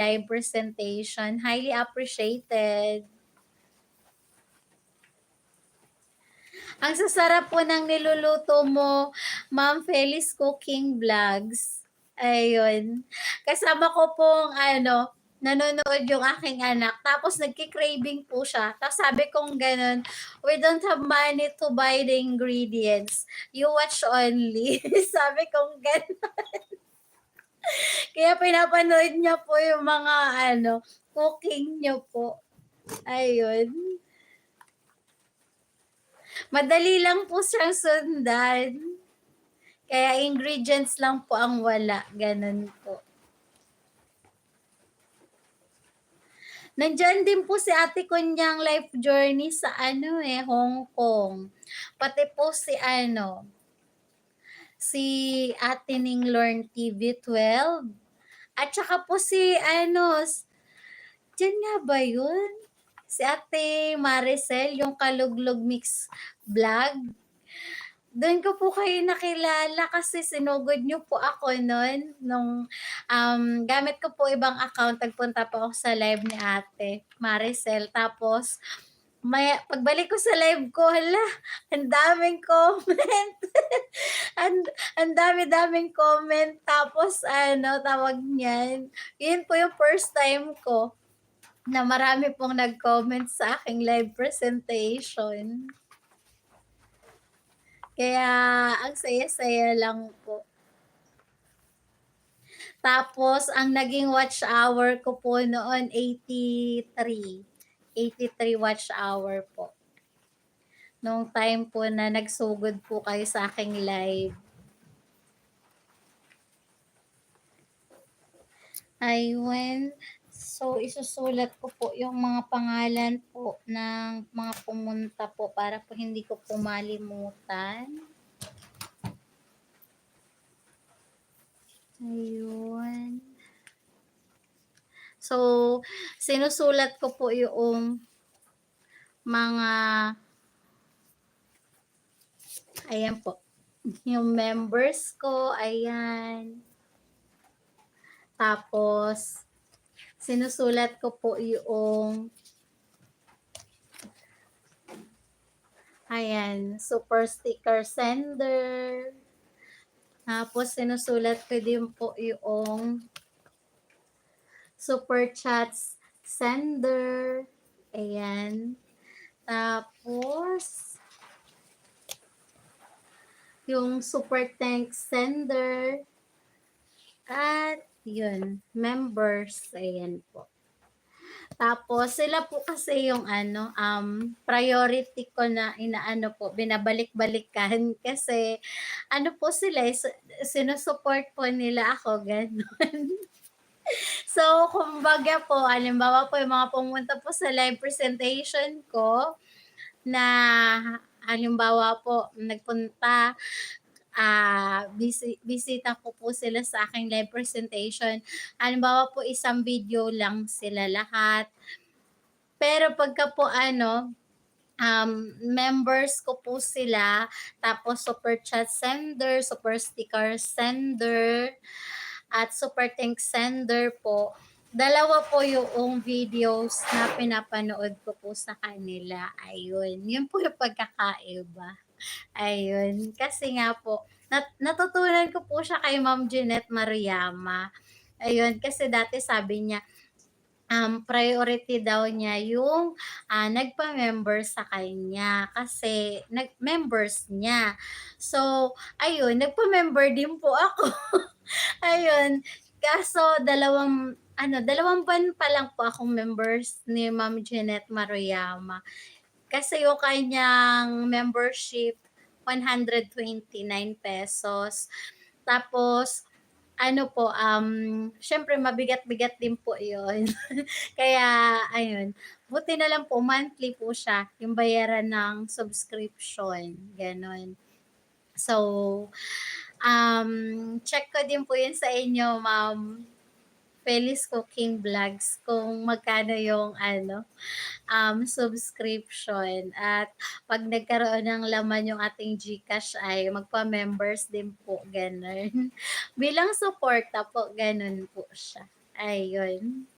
live presentation. Highly appreciated. Ang sasarap po ng niluluto mo, Ma'am Felice Cooking Vlogs. Ayun. Kasama ko pong nanonood yung aking anak. Tapos nagki-craving po siya. Tapos sabi kong ganun, we don't have money to buy the ingredients. You watch only. Sabi kong ganun. Kaya pinapanood niya po yung mga cooking niyo po. Ayun. Madali lang po siyang sundan. Kaya ingredients lang po ang wala. Ganun po. Nandyan din po si Ate Kunyang life journey sa Hong Kong. Pati po si Ate Ning Lorne TV12. At saka po si dyan nga ba yun? Si Ate Maricel, yung Kaluglog Mix Vlog. Doon ko po kayo nakilala kasi sinugod niyo po ako noon nung gamit ko po ibang account, nagpunta po ako sa live ni Ate Maricel. Tapos pagbalik ko sa live ko, hala, ang daming comment. ang dami-daming comment. Tapos tawag niyan. Yun po yung first time ko na marami pong nag-comment sa aking live presentation. Kaya ang saya-saya lang po. Tapos ang naging watch hour ko po noon 83. 83 watch hour po. Nung time po na nagsugod po kayo sa aking live. Ayun. So, isusulat ko po yung mga pangalan po ng mga pumunta po para po hindi ko po malimutan. Ayun. So, sinusulat ko po yung mga ayan po. Yung members ko, ayan. Tapos, sinusulat ko po yung super sticker sender. Tapos, sinusulat ko din po yung super chats sender. Ayan. Tapos, yung super thanks sender. At, yun, members. Ayan po. Tapos, sila po kasi yung priority ko na binabalik-balikan kasi po sila, sinusupport po nila ako, ganun. So, kumbaga po, halimbawa po yung mga pumunta po sa live presentation ko na halimbawa po nagpunta, bisita ko po sila sa aking live presentation. Halimbawa po isang video lang sila lahat. Pero pagka po members ko po sila, tapos super chat sender, super sticker sender, at super thanks sender po. Dalawa po yung videos na pinapanood ko po sa kanila. Ayun. Yun po yung pagkakaiba. Ayun. Kasi nga po, natutunan ko po siya kay Ma'am Jeanette Mariama. Ayun. Kasi dati sabi niya, priority daw niya yung nagpa-member sa kanya kasi members niya. So, ayun, nagpa-member din po ako. Ayun. Kaso dalawang buwan pa lang po akong members ni Ma'am Jeanette Maruyama. Kasi yung kanyang membership 129 pesos. Tapos syempre mabigat-bigat din po 'yon. Kaya ayun, buti na lang po monthly po siya, yung bayaran ng subscription, gano'n. So, check ko din po 'yun sa inyo, Ma'am Felice Cooking Vlogs, kung magkano yung subscription. At 'pag nagkaroon ng laman yung ating GCash ay magpa-members din po, gano'n. Bilang suporta po, gano'n po siya. Ayun.